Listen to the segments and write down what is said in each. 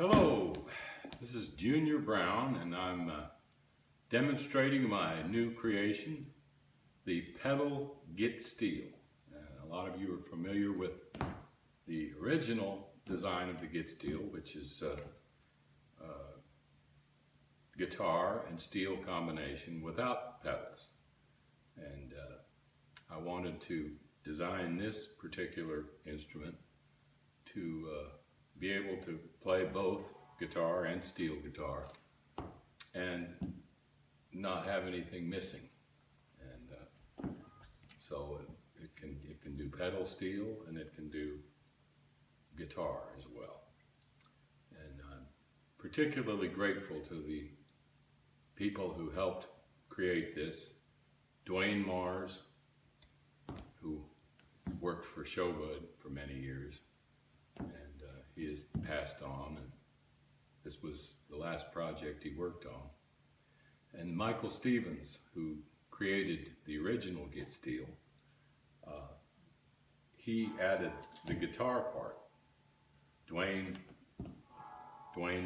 Hello, this is Junior Brown and I'm demonstrating my new creation, the pedal Git Steel. A lot of you are familiar with the original design of the Git Steel, which is guitar and steel combination without pedals. And I wanted to design this particular instrument to be able to play both guitar and steel guitar and not have anything missing. And so it can do pedal steel and it can do guitar as well. And I'm particularly grateful to the people who helped create this. Dwayne Mars, who worked for Showbud for many years, and he has passed on, and this was the last project he worked on. And Michael Stevens, who created the original Git Steel, he added the guitar part. Dwayne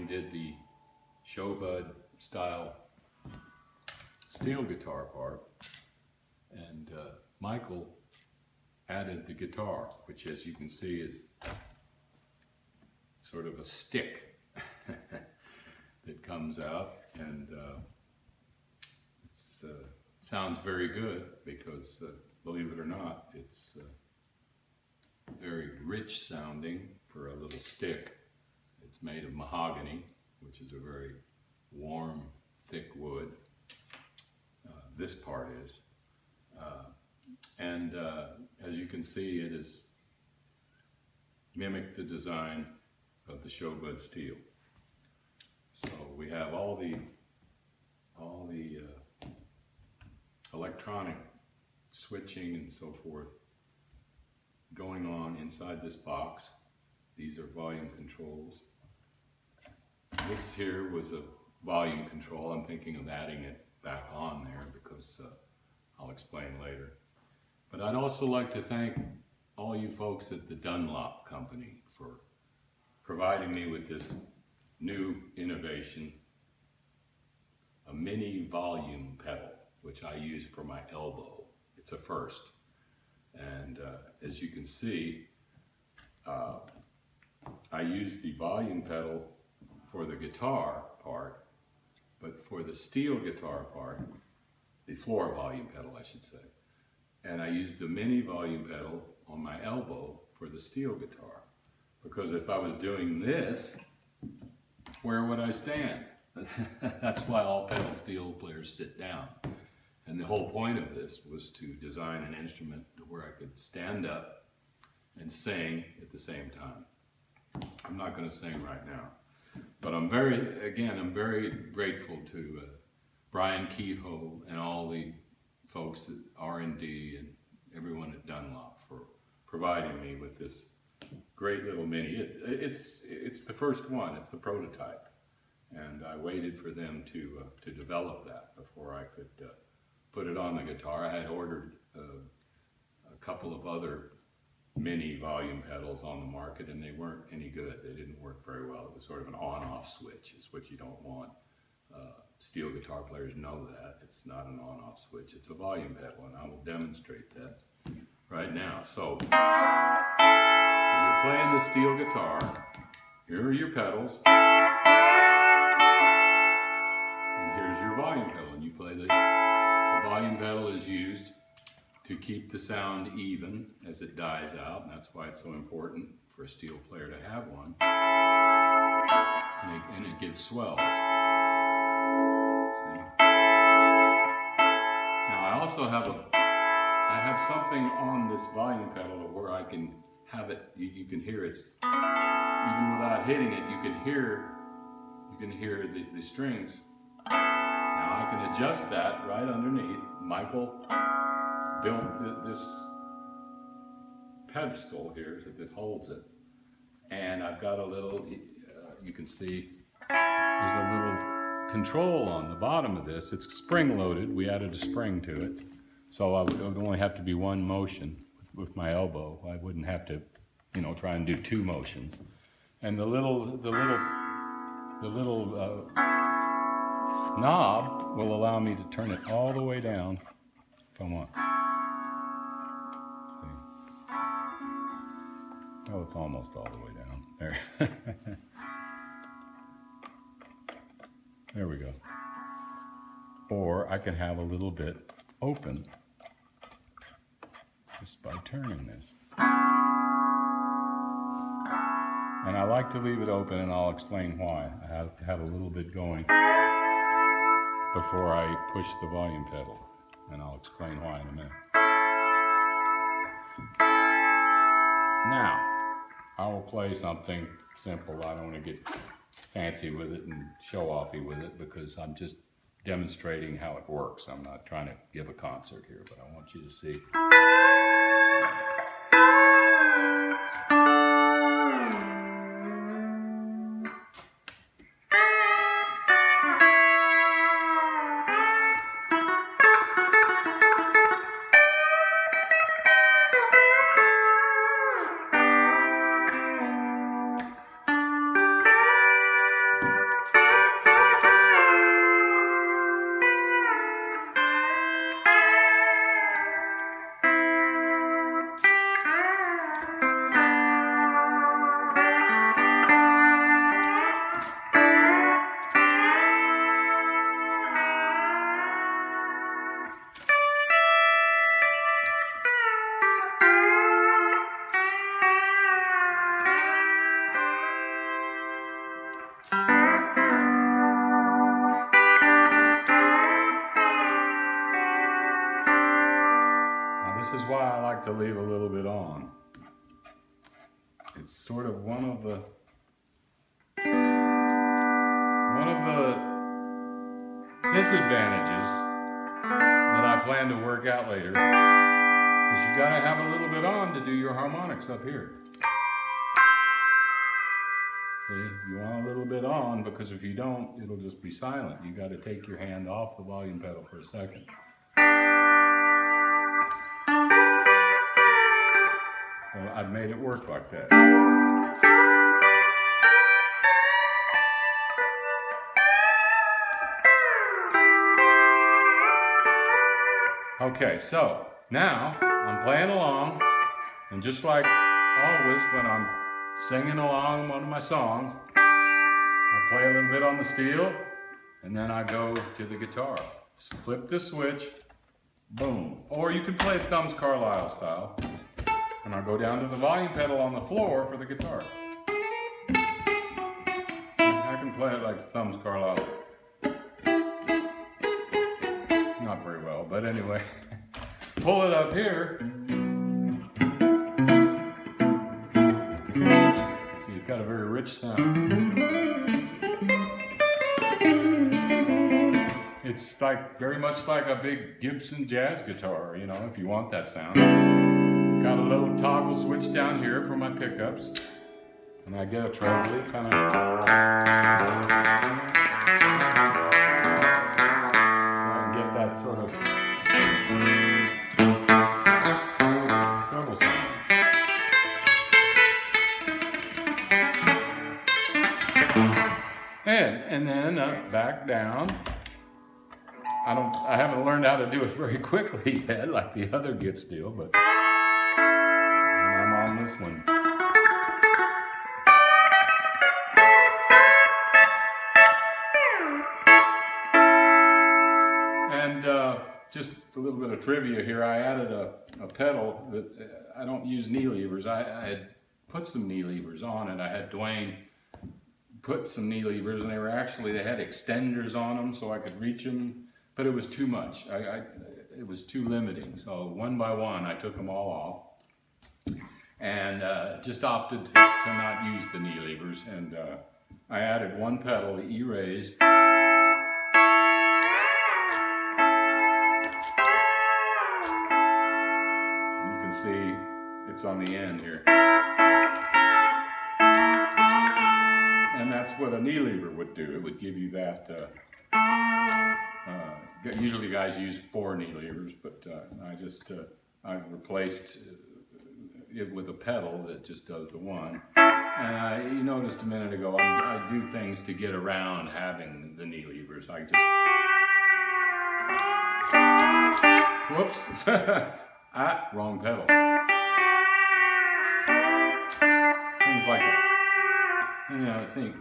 did the Showbud style steel guitar part, and Michael added the guitar, which, as you can see, is sort of a stick that comes out, and it sounds very good because, believe it or not, it's very rich sounding for a little stick. It's made of mahogany, which is a very warm, thick wood. This part is. And as you can see, it has mimicked the design of the Showbud steel. So we have all the electronic switching and so forth going on inside this box. These are volume controls. This here was a volume control. I'm thinking of adding it back on there because I'll explain later. But I'd also like to thank all you folks at the Dunlop Company for providing me with this new innovation, a mini volume pedal, which I use for my elbow. It's a first. And as you can see, I use the volume pedal for the guitar part, but for the steel guitar part, the floor volume pedal, I should say. And I use the mini volume pedal on my elbow for the steel guitar. Because if I was doing this, where would I stand? That's why all pedal steel players sit down. And the whole point of this was to design an instrument where I could stand up and sing at the same time. I'm not going to sing right now, but I'm very grateful to Brian Kehoe and all the folks at R&D and everyone at Dunlop for providing me with this great little mini. It's the first one. It's the prototype, and I waited for them to develop that before I could put it on the guitar. I had ordered a couple of other mini volume pedals on the market, and they weren't any good. They didn't work very well. It was sort of an on-off switch, is what you don't want. Steel guitar players know that. It's not an on-off switch. It's a volume pedal, and I will demonstrate that right now. So you're playing the steel guitar. Here are your pedals. And here's your volume pedal. And you play the volume pedal is used to keep the sound even as it dies out, and that's why it's so important for a steel player to have one. And it gives swells. See? Now I also have something on this volume pedal where I can have it. You can hear it's even without hitting it. You can hear the strings. Now I can adjust that right underneath. Michael built this pedestal here that holds it, and I've got a little, you can see there's a little control on the bottom of this. It's spring loaded. We added a spring to it, so it would only have to be one motion with my elbow. I wouldn't have to, try and do two motions. And the little knob will allow me to turn it all the way down if I want. See? Oh, it's almost all the way down. There. There we go. Or I can have a little bit open just by turning this. And I like to leave it open, and I'll explain why. I have to have a little bit going before I push the volume pedal, and I'll explain why in a minute. Now, I will play something simple. I don't want to get fancy with it and show-offy with it because I'm just demonstrating how it works. I'm not trying to give a concert here, but I want you to see. This is why I like to leave a little bit on. It's sort of one of the disadvantages that I plan to work out later, because you gotta have a little bit on to do your harmonics up here. See, you want a little bit on, because if you don't, it'll just be silent. You gotta take your hand off the volume pedal for a second. Well, I've made it work like that. Okay, so now I'm playing along, and just like always when I'm singing along one of my songs, I play a little bit on the steel, and then I go to the guitar. Flip the switch, boom. Or you could play it Thumbs Carlisle style. And I'll go down to the volume pedal on the floor for the guitar. I can play it like Thumbs Carlisle. Not very well, but anyway. Pull it up here. See, it's got a very rich sound. It's like very much like a big Gibson jazz guitar, you know, if you want that sound. Got a little toggle switch down here for my pickups, and I get a treble kind of. So I can get that sort of treble sound. And then back down. I haven't learned how to do it very quickly yet, like the other Guit-Steel, but. On this one. And just a little bit of trivia here, I added a pedal that I don't use knee levers. I had put some knee levers on, and I had Dwayne put some knee levers, and they had extenders on them so I could reach them, but it was too much. It was too limiting, so one by one I took them all off. And just opted to not use the knee levers, and I added one pedal, the E-raise. You can see it's on the end here. And that's what a knee lever would do. It would give you that, usually guys use 4 knee levers, but I've replaced it with a pedal that just does the one. And you noticed a minute ago, I do things to get around having the knee levers. I just, whoops, wrong pedal. Things like that. You know, see.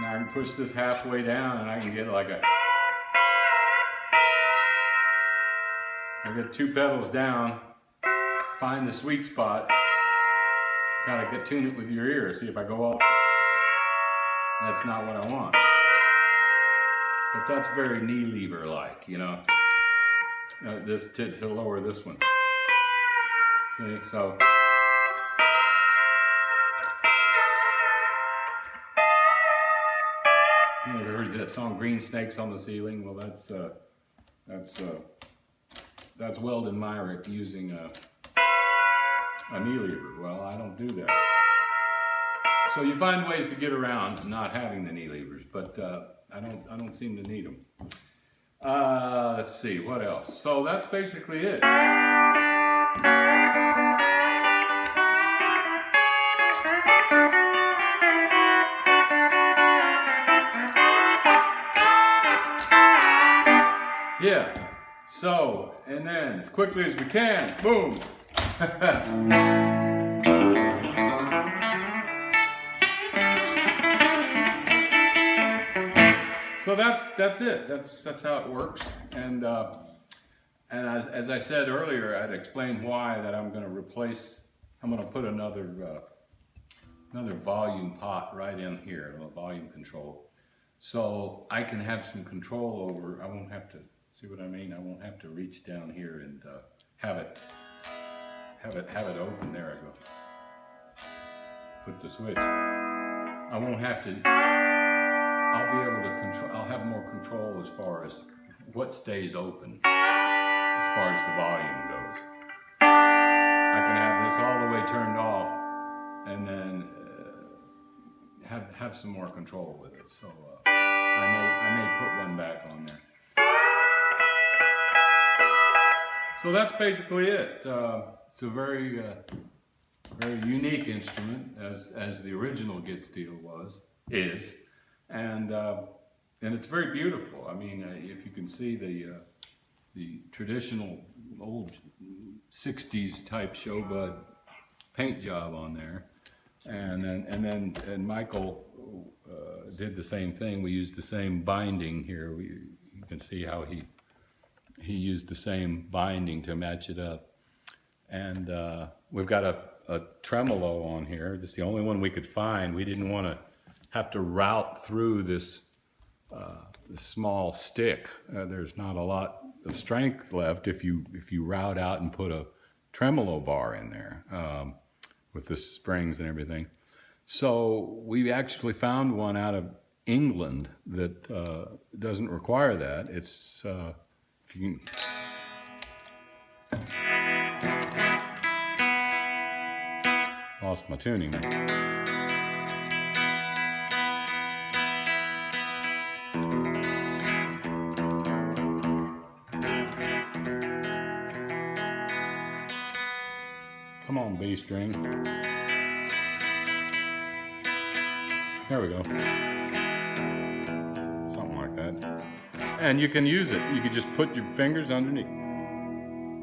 Now I can push this halfway down and I can get like a, I get 2 pedals down, find the sweet spot, kind of tune it with your ear, see if I go up. That's not what I want. But that's very knee lever like, you know, this to lower this one. See, so. You ever heard that song "Green Snakes on the Ceiling"? Well, that's Weldon Myrick using a knee lever. Well, I don't do that. So you find ways to get around not having the knee levers, but I don't seem to need them. Let's see what else. So that's basically it. Yeah, so, and then as quickly as we can, boom. So that's it. That's how it works. And as I said earlier, I'd explained why that I'm going to put another volume pot right in here, a volume control. So I can have some control over, I won't have to, see what I mean? I won't have to reach down here and have it open. There I go. Flip the switch. I won't have to, I'll be able to control, I'll have more control as far as what stays open, as far as the volume goes. I can have this all the way turned off and then have some more control with it. So I may put one back on there. So that's basically it. It's a very unique instrument, as the original Git Steel is, and it's very beautiful. I mean, if you can see the traditional old 60s type Showbud paint job on there, and Michael did the same thing. We used the same binding here. You can see how he used the same binding to match it up. And we've got a tremolo on here. That's the only one we could find. We didn't want to have to route through this small stick. There's not a lot of strength left if you route out and put a tremolo bar in there with the springs and everything. So we actually found one out of England that doesn't require that. It's if you can, lost my tuning. Come on, B string. There we go. Something like that. And you can use it. You can just put your fingers underneath.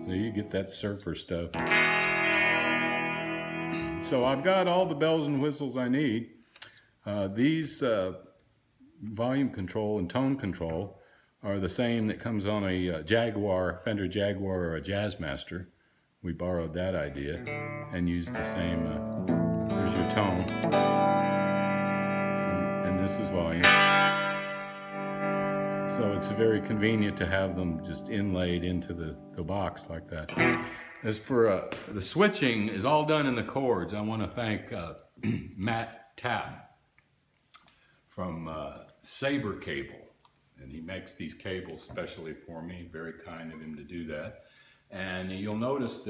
So you get that surfer stuff. So I've got all the bells and whistles I need. These volume control and tone control are the same that comes on a Fender Jaguar or a Jazzmaster. We borrowed that idea and used the same, there's your tone, and this is volume. So it's very convenient to have them just inlaid into the box like that. As for the switching is all done in the chords. I want to thank Matt Tapp from Saber Cable, and he makes these cables specially for me. Very kind of him to do that. And you'll notice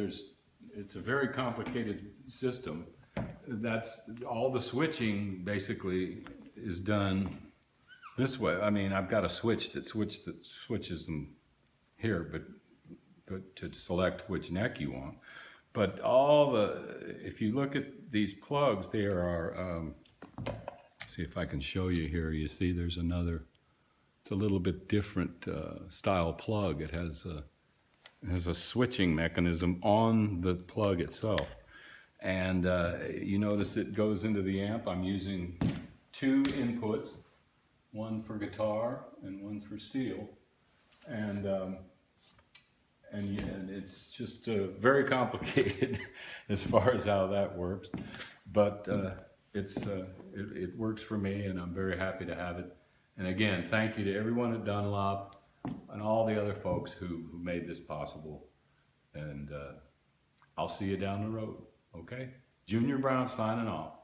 it's a very complicated system. That's all the switching basically is done this way. I mean, I've got a switch that switches them here, but to select which neck you want. But if you look at these plugs, there are, see if I can show you here. You see there's another, it's a little bit different style plug. It has a switching mechanism on the plug itself. And you notice it goes into the amp. I'm using 2 inputs, one for guitar and one for steel. And it's just very complicated as far as how that works. But it works for me, and I'm very happy to have it. And again, thank you to everyone at Dunlop and all the other folks who made this possible. And I'll see you down the road, okay? Junior Brown signing off.